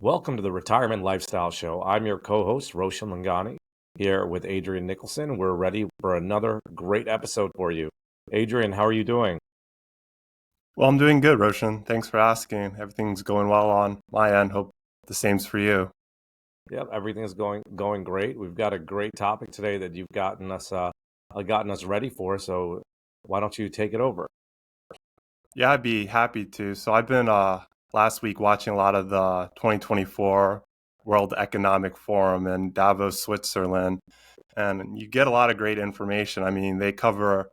Welcome to the Retirement Lifestyle Show. I'm your co-host, Roshan and here with Adrian Nicholson. We're ready for another great episode for you. Adrian, how are you doing? Well, I'm doing good, Roshan. Thanks for asking. Everything's going well on my end. Hope the same's for you. Yep, everything is going great. We've got a great topic today that you've gotten us ready for. So why don't you take it over? Yeah, I'd be happy to. So I've been last week watching a lot of the 2024 World Economic Forum in Davos, Switzerland, and you get a lot of great information. I mean, they cover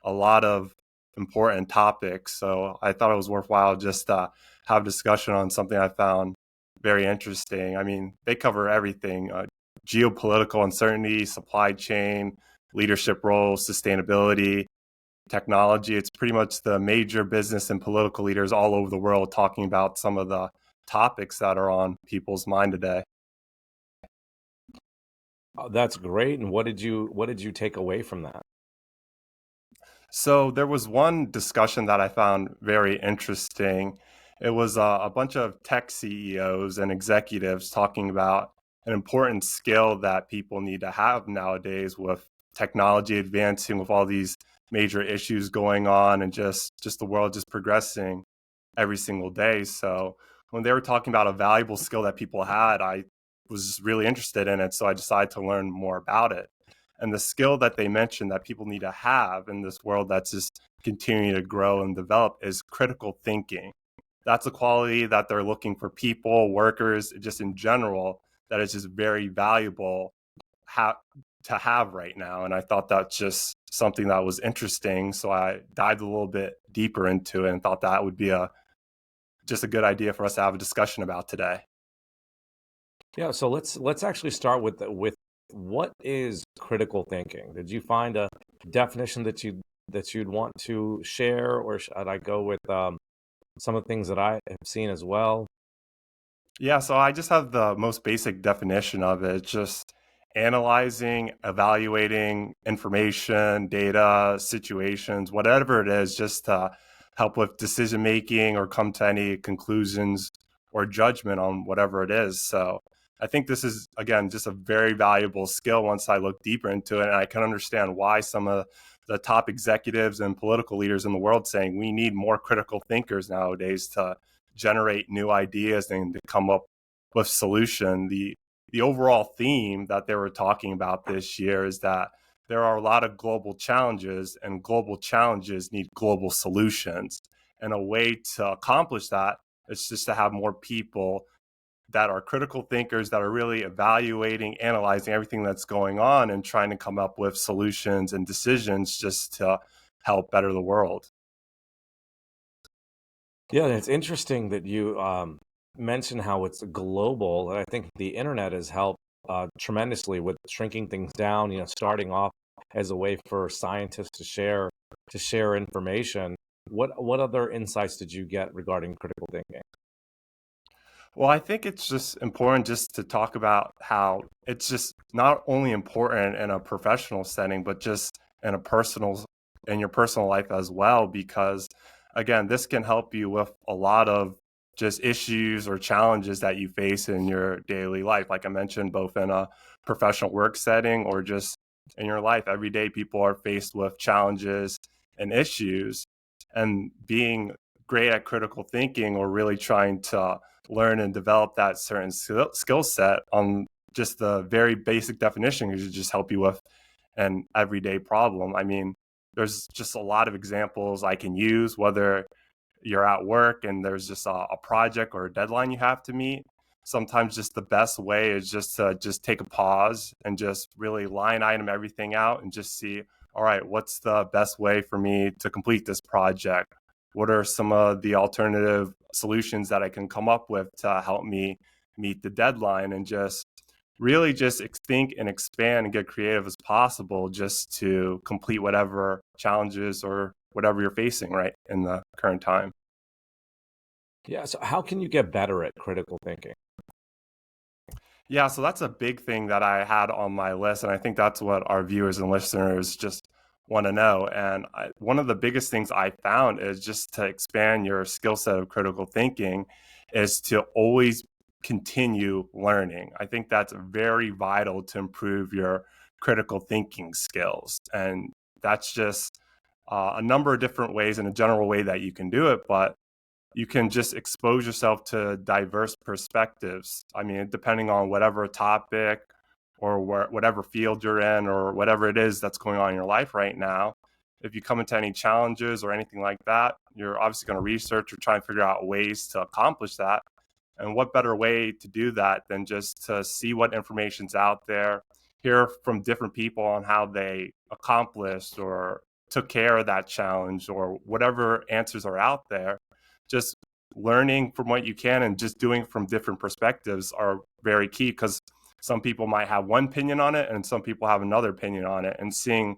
a lot of important topics. So I thought it was worthwhile just to have a discussion on something I found very interesting. I mean, they cover everything: geopolitical uncertainty, supply chain, leadership roles, sustainability, technology. It's pretty much the major business and political leaders all over the world talking about some of the topics that are on people's mind today. That's great. And what did you take away from that? So there was one discussion that I found very interesting. It was a bunch of tech CEOs and executives talking about an important skill that people need to have nowadays with technology advancing, with all these major issues going on, and just the world just progressing every single day. So when they were talking about a valuable skill that people had, I was really interested in it. So I decided to learn more about it. And the skill that they mentioned that people need to have in this world that's just continuing to grow and develop is critical thinking. That's a quality that they're looking for people, workers, just in general, that is just very valuable ha- to have right now. And I thought that's just something that was interesting. So I dived a little bit deeper into it and thought that would be just a good idea for us to have a discussion about today. Yeah, so let's actually start with what is critical thinking? Did you find a definition that you'd want to share, or should I go with some of the things that I have seen as well? Yeah, so I just have the most basic definition of it. It's just analyzing, evaluating information, data, situations, whatever it is, just to help with decision making or come to any conclusions or judgment on whatever it is. So I think this is, again, just a very valuable skill once I look deeper into it. And I can understand why some of the top executives and political leaders in the world saying we need more critical thinkers nowadays to generate new ideas and to come up with solution. The overall theme that they were talking about this year is that there are a lot of global challenges, and global challenges need global solutions. And a way to accomplish that is just to have more people that are critical thinkers, that are really evaluating, analyzing everything that's going on and trying to come up with solutions and decisions just to help better the world. Yeah, and it's interesting that you mentioned how it's global, and I think the internet has helped tremendously with shrinking things down. Starting off as a way for scientists to share information. What other insights did you get regarding critical thinking? Well, I think it's just important just to talk about how it's just not only important in a professional setting, but just in a personal in your personal life as well, because again, this can help you with a lot of just issues or challenges that you face in your daily life. Like I mentioned, both in a professional work setting or just in your life. Every day people are faced with challenges and issues, and being great at critical thinking or really trying to learn and develop that certain skill set on just the very basic definition could just help you with an everyday problem. I mean, there's just a lot of examples I can use, whether you're at work and there's just a project or a deadline you have to meet. Sometimes just the best way is just to just take a pause and just really line item everything out and just see, all right, what's the best way for me to complete this project? What are some of the alternative solutions that I can come up with to help me meet the deadline? And just really just think and expand and get creative as possible just to complete whatever challenges or whatever you're facing right in the current time. Yeah, so how can you get better at critical thinking? Yeah, so that's a big thing that I had on my list, and I think that's what our viewers and listeners just want to know. And one of the biggest things I found is just to expand your skill set of critical thinking is to always continue learning. I think that's very vital to improve your critical thinking skills. And that's just a number of different ways in a general way that you can do it, but you can just expose yourself to diverse perspectives. I mean, depending on whatever topic or whatever field you're in or whatever it is that's going on in your life right now, if you come into any challenges or anything like that, you're obviously going to research or try and figure out ways to accomplish that. And what better way to do that than just to see what information's out there, hear from different people on how they accomplished or took care of that challenge or whatever answers are out there. Just learning from what you can and just doing from different perspectives are very key, because some people might have one opinion on it and some people have another opinion on it, and seeing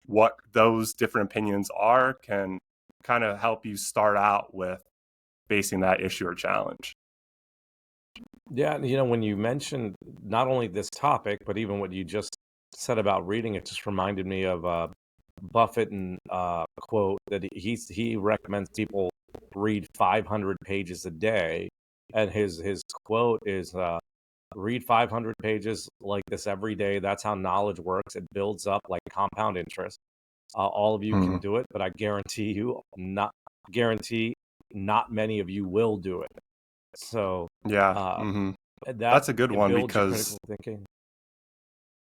what those different opinions are can kind of help you start out with facing that issue or challenge. Yeah, when you mentioned not only this topic, but even what you just said about reading, it just reminded me of Buffett and quote that he recommends people read 500 pages a day, and his quote is read 500 pages like this every day. That's how knowledge works. It builds up like compound interest. All of you can do it, but I guarantee not many of you will do it. So Yeah. uh, that That's a good it one builds your because critical thinking.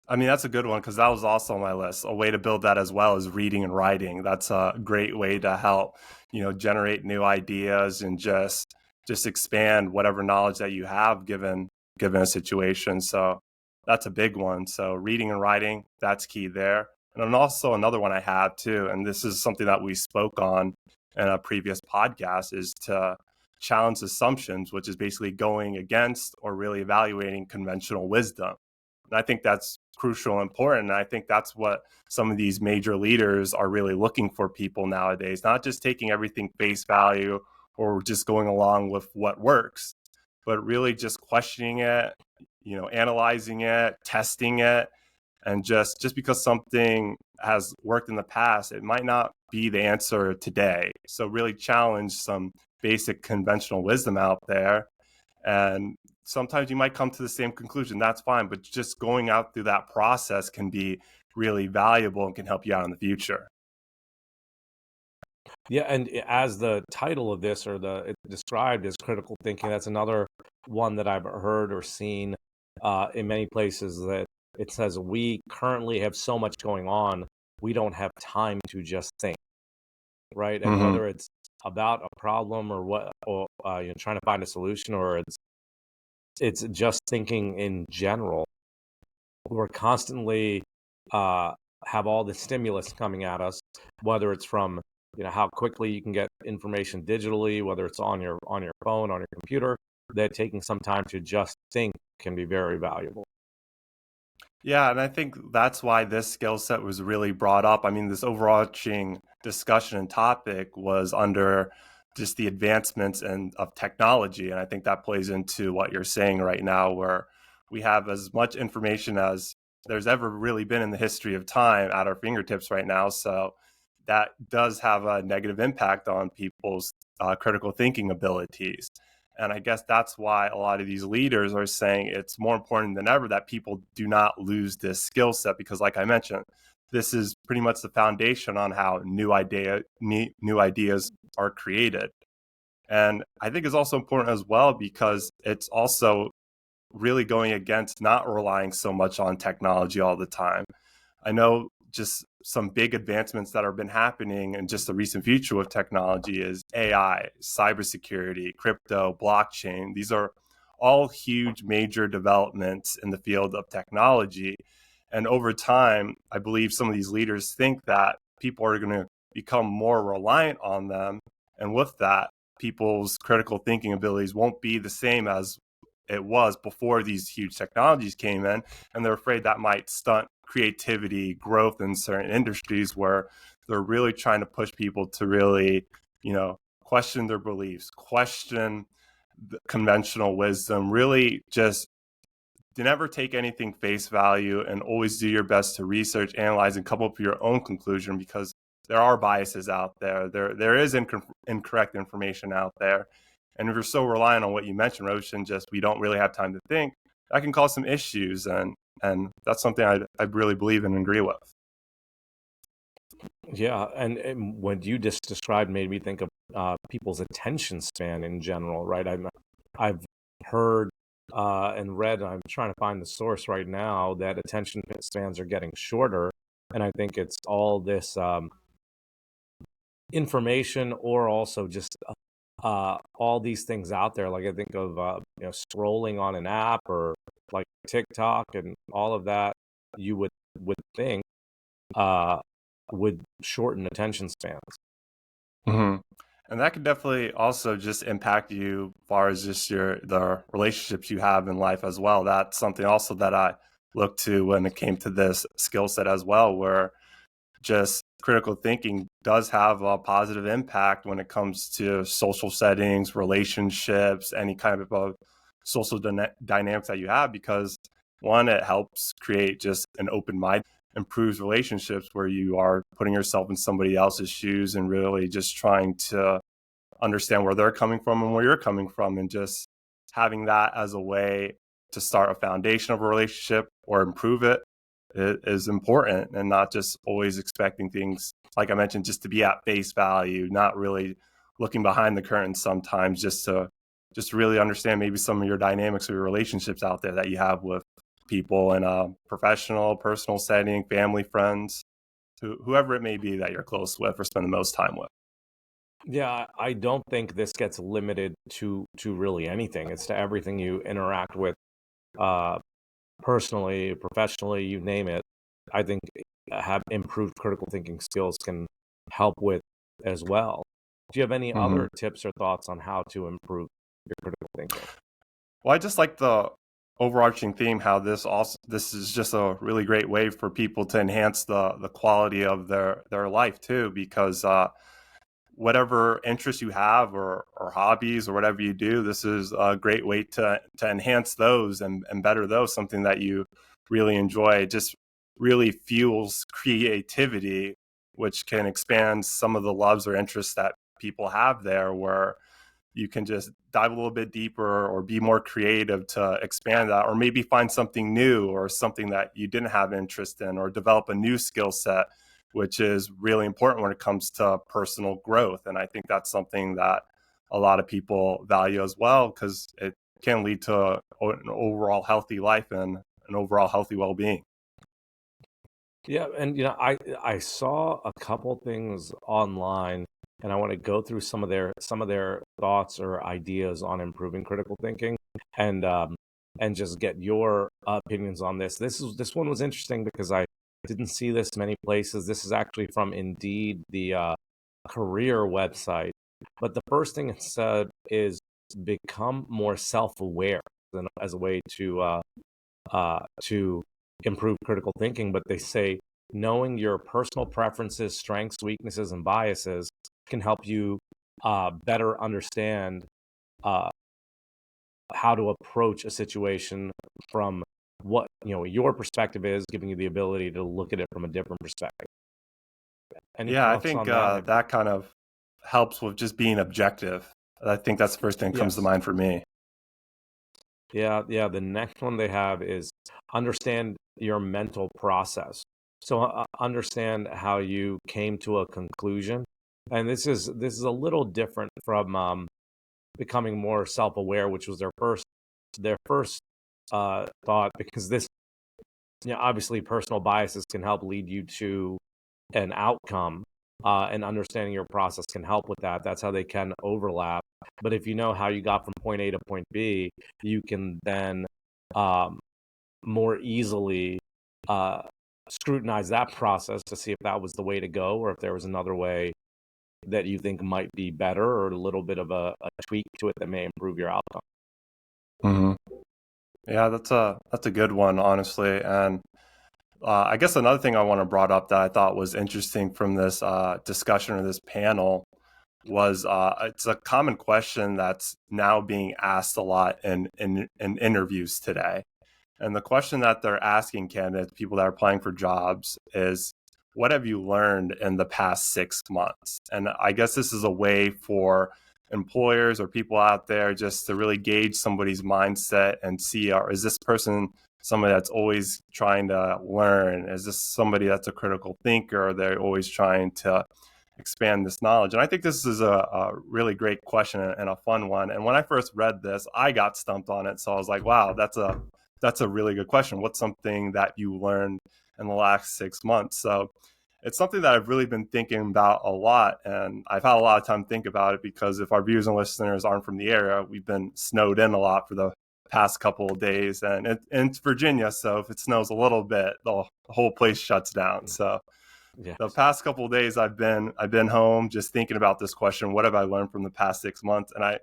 I mean, that's a good one because that was also on my list. A way to build that as well is reading and writing. That's a great way to help, generate new ideas and just expand whatever knowledge that you have given a situation. So that's a big one. So reading and writing, that's key there. And then also another one I have too, and this is something that we spoke on in a previous podcast, is to challenge assumptions, which is basically going against or really evaluating conventional wisdom. And I think that's crucial and important. And I think that's what some of these major leaders are really looking for people nowadays, not just taking everything face value or just going along with what works, but really just questioning it, analyzing it, testing it. And just because something has worked in the past, it might not be the answer today. So really challenge some basic conventional wisdom out there. And sometimes you might come to the same conclusion. That's fine. But just going out through that process can be really valuable and can help you out in the future. Yeah, and as the title of this or it described as critical thinking, that's another one that I've heard or seen in many places, that it says we currently have so much going on, we don't have time to just think, right? And Mm-hmm. whether it's about a problem or trying to find a solution, or it's just thinking in general, we're constantly have all the stimulus coming at us, whether it's from how quickly you can get information digitally, whether it's on your phone, on your computer, that taking some time to just think can be very valuable. Yeah, and I think that's why this skill set was really brought up. I mean, this overarching discussion and topic was under just the advancements of technology. And I think that plays into what you're saying right now, where we have as much information as there's ever really been in the history of time at our fingertips right now. So that does have a negative impact on people's critical thinking abilities. And I guess that's why a lot of these leaders are saying it's more important than ever that people do not lose this skill set, because like I mentioned, this is pretty much the foundation on how new ideas are created. And I think it's also important as well because it's also really going against not relying so much on technology all the time. I know just some big advancements that have been happening in just the recent future with technology is AI, cybersecurity, crypto, blockchain. These are all huge major developments in the field of technology. And over time, I believe some of these leaders think that people are going to become more reliant on them. And with that, people's critical thinking abilities won't be the same as it was before these huge technologies came in. And they're afraid that might stunt creativity, growth in certain industries where they're really trying to push people to really, question their beliefs, question the conventional wisdom, really just never take anything face value and always do your best to research, analyze, and come up with your own conclusion, because there are biases out there. There is incorrect information out there. And if you're so reliant on what you mentioned, Roshan, just we don't really have time to think, that can cause some issues. And that's something I really believe in and agree with. Yeah, and what you just described made me think of people's attention span in general, right? I've heard and read, and I'm trying to find the source right now, that attention spans are getting shorter, and I think it's all this information, or also just all these things out there. Like I think of scrolling on an app or like TikTok and all of that. You would think uh, would shorten attention spans. hmm And that could definitely also just impact you as far as just the relationships you have in life as well. That's something also that I looked to when it came to this skill set as well, where just critical thinking does have a positive impact when it comes to social settings, relationships, any kind of social dynamics that you have, because one, it helps create just an open mind, improves relationships where you are putting yourself in somebody else's shoes and really just trying to understand where they're coming from and where you're coming from, and just having that as a way to start a foundation of a relationship or improve it is important, and not just always expecting things, like I mentioned, just to be at face value, not really looking behind the curtain sometimes, just really understand maybe some of your dynamics of your relationships out there that you have with people in a professional, personal setting, family, friends, whoever it may be that you're close with or spend the most time with. Yeah, I don't think this gets limited to really anything. It's to everything you interact with, uh, personally, professionally, you name it. I think have improved critical thinking skills can help with as well. Do you have any hmm other tips or thoughts on how to improve your critical thinking? Well, I just like the overarching theme, how this is just a really great way for people to enhance the quality of their life too, because whatever interests you have, or hobbies or whatever you do, this is a great way to enhance those and better those, something that you really enjoy. It just really fuels creativity, which can expand some of the loves or interests that people have there, where you can just dive a little bit deeper or be more creative to expand that, or maybe find something new or something that you didn't have interest in, or develop a new skill set, which is really important when it comes to personal growth. And I think that's something that a lot of people value as well, because it can lead to an overall healthy life and an overall healthy well-being. Yeah, and I saw a couple things online, and I want to go through some of their thoughts or ideas on improving critical thinking, and and just get your opinions on this. This one was interesting because I didn't see this many places. This is actually from Indeed, the career website. But the first thing it said is become more self-aware as a way to improve critical thinking. But they say knowing your personal preferences, strengths, weaknesses, and biases can help you better understand uh, how to approach a situation from what your perspective is, giving you the ability to look at it from a different perspective. Any Yeah, I thoughts think on that? that kind of helps with just being objective. I think that's the first thing that comes to Yes. mind for me. Yeah, yeah. The next one they have is understand your mental process. So understand how you came to a conclusion, and this is a little different from becoming more self-aware, which was their first thought, because this, obviously personal biases can help lead you to an outcome, and understanding your process can help with that. That's how they can overlap. But if you know how you got from point A to point B, you can then um, more easily uh, scrutinize that process to see if that was the way to go, or if there was another way that you think might be better, or a little bit of a tweak to it that may improve your outcome. hmm Yeah, that's a good one, honestly. And I guess another thing I want to brought up that I thought was interesting from this discussion or this panel was it's a common question that's now being asked a lot in interviews today. And the question that they're asking candidates, people that are applying for jobs, is what have you learned in the past 6 months? And I guess this is a way for employers or people out there just to really gauge somebody's mindset and see, is this person somebody that's always trying to learn? Is this somebody that's a critical thinker? Or they're always trying to expand this knowledge? And I think this is a really great question and a fun one. And when I first read this, I got stumped on it. So I was like, wow, that's a really good question. What's something that you learned in the last 6 months? So it's something that I've really been thinking about a lot. And I've had a lot of time to think about it because if our viewers and listeners aren't from the area, we've been snowed in a lot for the past couple of days. And it's Virginia. So if it snows a little bit, the whole place shuts down. So Yeah. the past couple of days I've been home just thinking about this question. What have I learned from the past 6 months? And I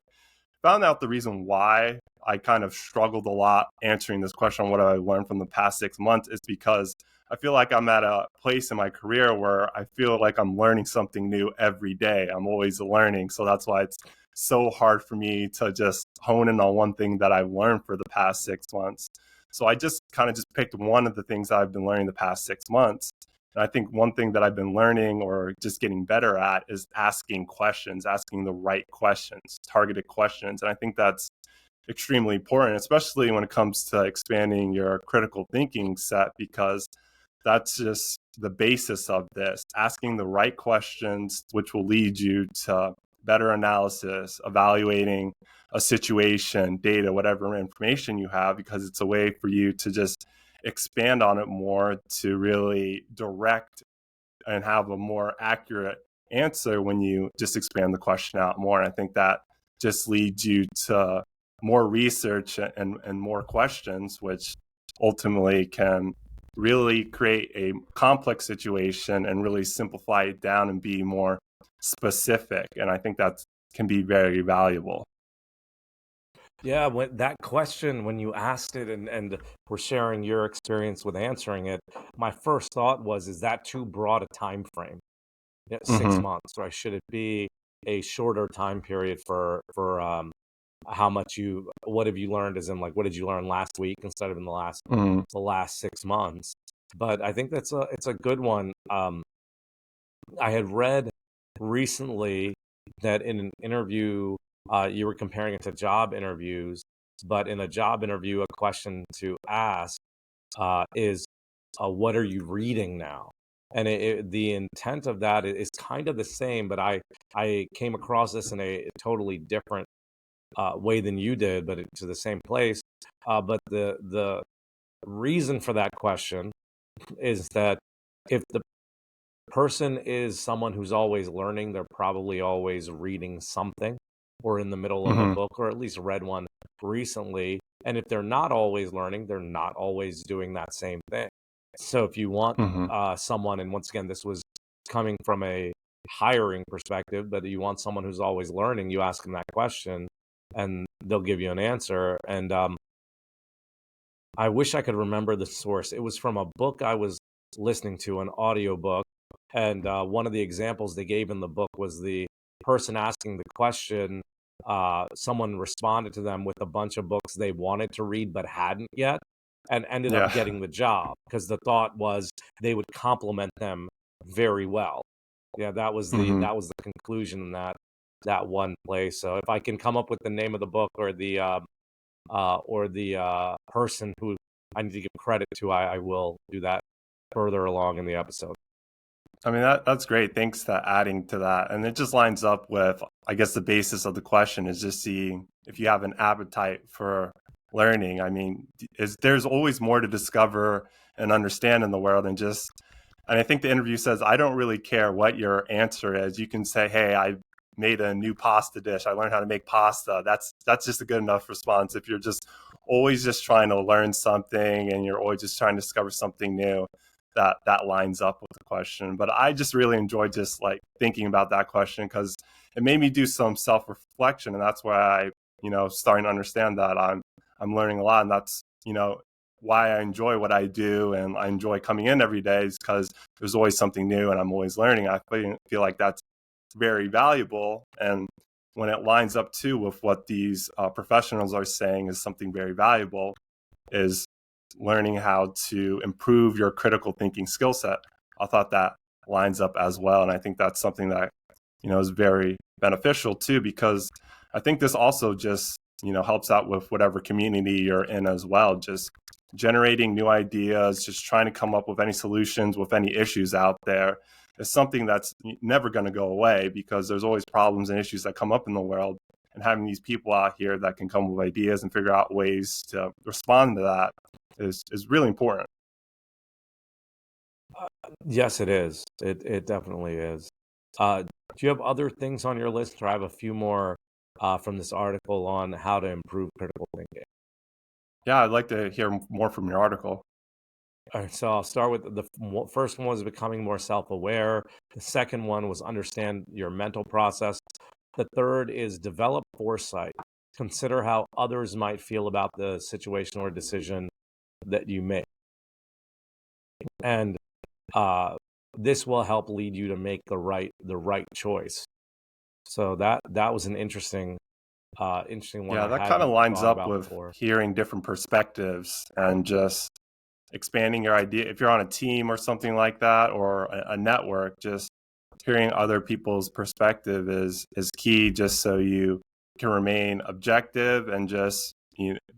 found out the reason why I kind of struggled a lot answering this question, what have I learned from the past 6 months, is because I feel like I'm at a place in my career where I feel like I'm learning something new every day. I'm always learning. So that's why it's so hard for me to just hone in on one thing that I've learned for the past 6 months. So I just kind of just picked one of the things that I've been learning the past 6 months. And I think one thing that I've been learning or just getting better at is asking questions, asking the right questions, targeted questions. And I think that's extremely important, especially when it comes to expanding your critical thinking set, because that's just the basis of this, asking the right questions, which will lead you to better analysis, evaluating a situation, data, whatever information you have, because it's a way for you to just expand on it more, to really direct and have a more accurate answer when you just expand the question out more. And I think that just leads you to more research and more questions, which ultimately can really create a complex situation and really simplify it down and be more specific. And I think that can be very valuable. Yeah, when that question, when you asked it and were sharing your experience with answering it, my first thought was, is that too broad a time frame? Yeah, six Mm-hmm. months, right? Should it be a shorter time period for how much what have you learned, as in like what did you learn last week instead of in Mm-hmm. the last 6 months? But I think it's a good one. I had read recently that in an interview, you were comparing it to job interviews, but in a job interview, a question to ask is, what are you reading now? And the intent of that is kind of the same, but I came across this in a totally different way than you did, but to the same place. But the reason for that question is that if the person is someone who's always learning, they're probably always reading something or in the middle of a Mm-hmm. book or at least read one recently. And if they're not always learning, they're not always doing that same thing. So if you want Mm-hmm. someone, and once again, this was coming from a hiring perspective, but you want someone who's always learning, you ask them that question and they'll give you an answer. And I wish I could remember the source. It was from a book I was listening to, an audiobook. And one of the examples they gave in the book was the person asking the question. Someone responded to them with a bunch of books they wanted to read but hadn't yet, and ended up Yeah. getting the job because the thought was they would complement them very well. Yeah, Mm-hmm. that was the conclusion in that one place. So if I can come up with the name of the book or the person who I need to give credit to, I will do that further along in the episode. I mean, that's great. Thanks for adding to that. And it just lines up with, I guess, the basis of the question is just seeing if you have an appetite for learning. I mean, there's always more to discover and understand in the world than just, and I think the interview says, I don't really care what your answer is. You can say, hey, I made a new pasta dish. I learned how to make pasta. That's just a good enough response. If you're just always just trying to learn something and you're always just trying to discover something new, that lines up with the question. But I just really enjoyed just like thinking about that question because it made me do some self-reflection, and that's why I, starting to understand that I'm learning a lot, and that's why I enjoy what I do, and I enjoy coming in every day is because there's always something new, and I'm always learning. I feel like that's very valuable, and when it lines up too with what these professionals are saying is something very valuable, is learning how to improve your critical thinking skill set. I thought that lines up as well. And I think that's something that, is very beneficial too, because I think this also just, helps out with whatever community you're in as well. Just generating new ideas, just trying to come up with any solutions with any issues out there is something that's never going to go away, because there's always problems and issues that come up in the world. And having these people out here that can come with ideas and figure out ways to respond to that is really important. Yes, it is. It definitely is. Do you have other things on your list, or I have a few more from this article on how to improve critical thinking? Yeah, I'd like to hear more from your article. All right, so I'll start with first one was becoming more self-aware. The second one was understand your mental process. The third is develop foresight. Consider how others might feel about the situation or decision that you make. And uh, this will help lead you to make the right choice. So that was an interesting one Yeah, I that kind of hadn't lines thought up about with before. hearing different perspectives and just expanding your idea. If you're on a team or something like that, or a network, just hearing other people's perspective is key, just so you can remain objective and just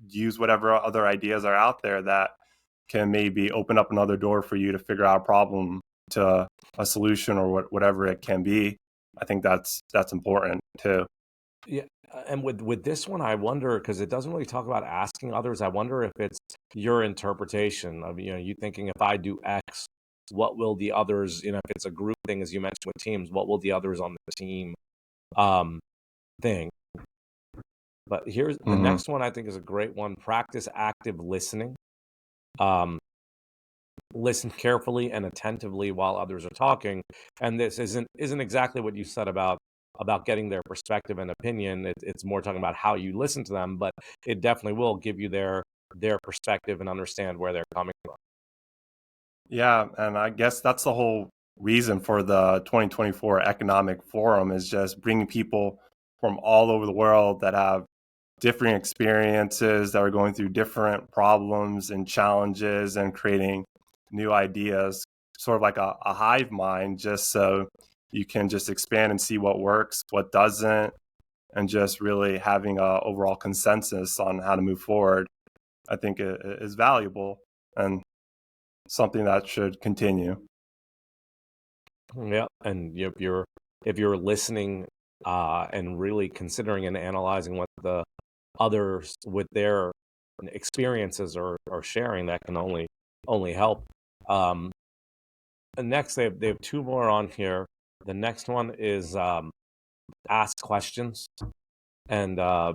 use whatever other ideas are out there that can maybe open up another door for you to figure out a problem to a solution, or whatever it can be. I think that's important too. Yeah, and with this one, I wonder because it doesn't really talk about asking others. I wonder if it's your interpretation of you thinking if I do X, what will the others? If it's a group thing, as you mentioned with teams, what will the others on the team um think? But here's the Hmm. next one. I think is a great one. Practice active listening. Um, Listen carefully and attentively while others are talking. And this isn't exactly what you said about getting their perspective and opinion. It's more talking about how you listen to them, but it definitely will give you their perspective and understand where they're coming from. Yeah, and I guess that's the whole reason for the 2024 Economic Forum, is just bringing people from all over the world that have different experiences, that are going through different problems and challenges, and creating new ideas, sort of like a hive mind, just so you can just expand and see what works, what doesn't, and just really having a overall consensus on how to move forward. I think it is valuable and something that should continue. Yeah, and if you're listening and really considering and analyzing what the others with their experiences are sharing, that can only help. Um, and next, they have two more on here. The next one is ask questions, and uh,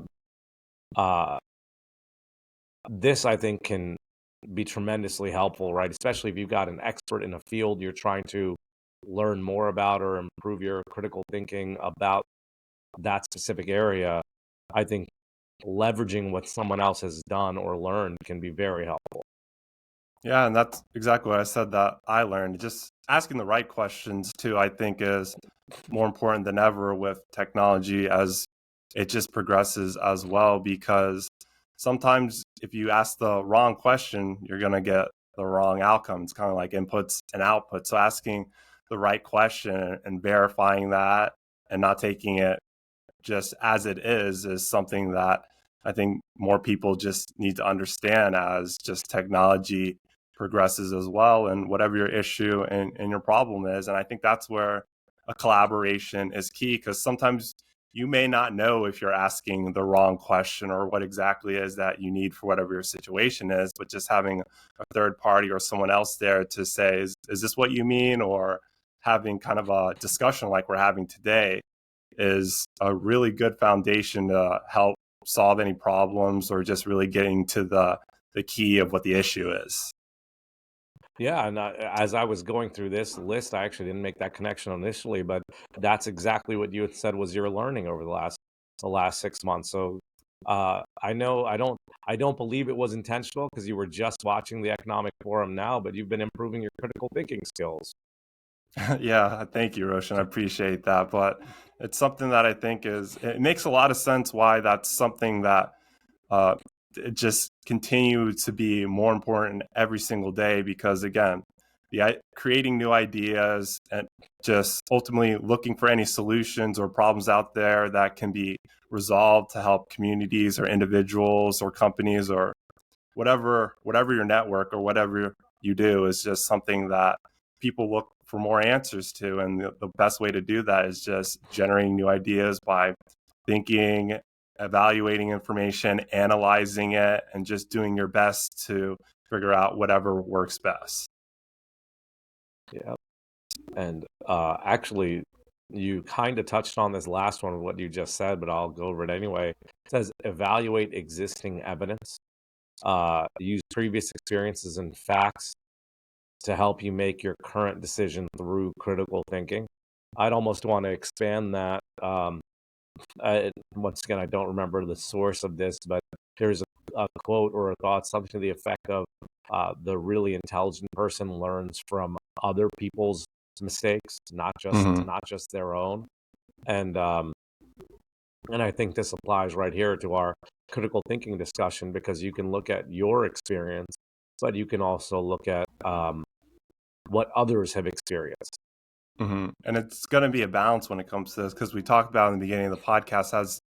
this I think can be tremendously helpful, right? Especially if you've got an expert in a field you're trying to learn more about or improve your critical thinking about that specific area. I think leveraging what someone else has done or learned can be very helpful. Yeah, and that's exactly what I said that I learned. Just asking the right questions too, I think, is more important than ever with technology as it just progresses as well. Because sometimes if you ask the wrong question, you're going to get the wrong outcome. It's kind of like inputs and outputs. So asking the right question and verifying that, and not taking it just as it is something that I think more people just need to understand, as just technology progresses as well, and whatever your issue and your problem is. And I think that's where a collaboration is key, because sometimes you may not know if you're asking the wrong question, or what exactly is that you need for whatever your situation is. But just having a third party or someone else there to say, is this what you mean? Or having kind of a discussion like we're having today is a really good foundation to help solve any problems, or just really getting to the key of what the issue is. Yeah, and as I was going through this list, I actually didn't make that connection initially, but that's exactly what you had said was your learning over the last 6 months. So I know I don't believe it was intentional because you were just watching the economic forum now, but you've been improving your critical thinking skills. Yeah, thank you, Roshan. I appreciate that. But it's something that I think it makes a lot of sense why that's something that uh, it just continues to be more important every single day. Because again, creating new ideas and just ultimately looking for any solutions or problems out there that can be resolved to help communities or individuals or companies or whatever your network or whatever you do is just something that people look for more answers to. And the best way to do that is just generating new ideas by thinking, evaluating information, analyzing it, and just doing your best to figure out whatever works best. Yeah. And actually, you kind of touched on this last one, what you just said, but I'll go over it anyway. It says evaluate existing evidence, use previous experiences and facts to help you make your current decision through critical thinking. I'd almost want to expand that. Once again, I don't remember the source of this, but there's a quote or a thought, something to the effect of the really intelligent person learns from other people's mistakes, not just their own. And I think this applies right here to our critical thinking discussion, because you can look at your experience, but you can also look at what others have experienced. And it's going to be a balance when it comes to this, because we talked about in the beginning of the podcast, as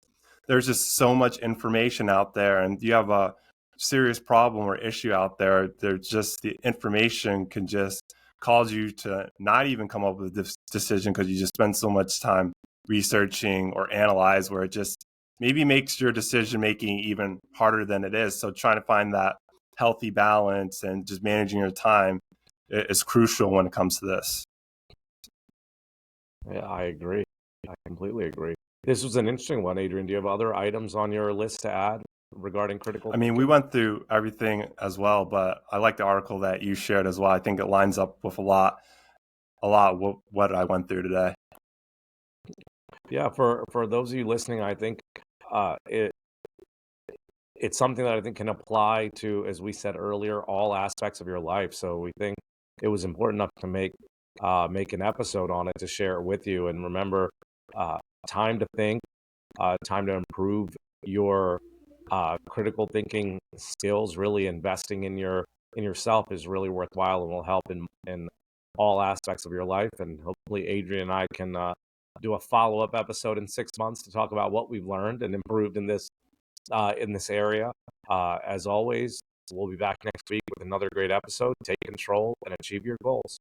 there's just so much information out there, and you have a serious problem or issue out there, there's just the information can just cause you to not even come up with this decision because you just spend so much time researching or analyze, where it just maybe makes your decision making even harder than it is. So trying to find that healthy balance and just managing your time is crucial when it comes to this. Yeah, I agree. I completely agree. This was an interesting one, Adrian. Do you have other items on your list to add regarding critical I mean, we thinking? went through everything as well, but I like the article that you shared as well. I think it lines up with a lot what I went through today. Yeah, for those of you listening, I think it's something that I think can apply to, as we said earlier, all aspects of your life. So we think it was important enough to make an episode on it to share it with you. And remember, time to think, time to improve your critical thinking skills. Really investing in yourself is really worthwhile and will help in all aspects of your life. And hopefully, Adrian and I can do a follow-up episode in 6 months to talk about what we've learned and improved in this area. As always, we'll be back next week with another great episode. Take control and achieve your goals.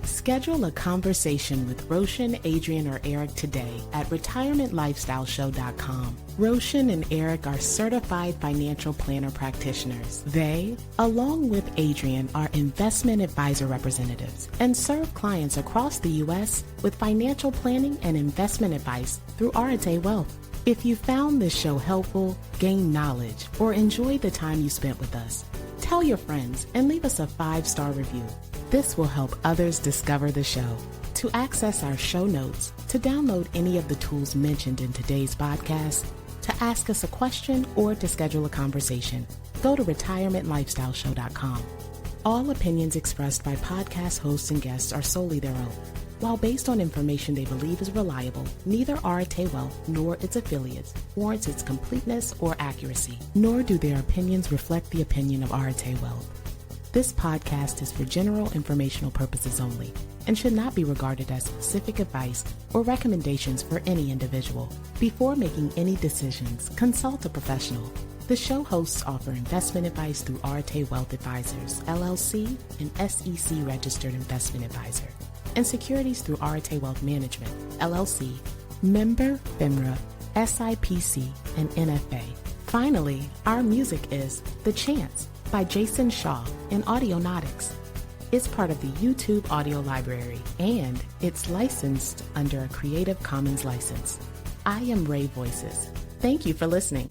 Schedule a conversation with Roshan, Adrian, or Eric today at retirementlifestyleshow.com. Roshan and Eric are certified financial planner practitioners. They, along with Adrian, are investment advisor representatives and serve clients across the U.S. with financial planning and investment advice through Arete Wealth. If you found this show helpful, gained knowledge, or enjoyed the time you spent with us, tell your friends and leave us a 5-star review. This will help others discover the show. To access our show notes, to download any of the tools mentioned in today's podcast, to ask us a question, or to schedule a conversation, go to retirementlifestyleshow.com. All opinions expressed by podcast hosts and guests are solely their own. While based on information they believe is reliable, neither Arete Wealth nor its affiliates warrants its completeness or accuracy, nor do their opinions reflect the opinion of Arete Wealth. This podcast is for general informational purposes only and should not be regarded as specific advice or recommendations for any individual. Before making any decisions, consult a professional. The show hosts offer investment advice through Arete Wealth Advisors, LLC, an SEC-registered investment advisor, and securities through Arete Wealth Management, LLC, member FINRA, SIPC, and NFA. Finally, our music is The Chance by Jason Shaw and Audionautics. It's part of the YouTube audio library, and it's licensed under a Creative Commons license. I am Ray Voices. Thank you for listening.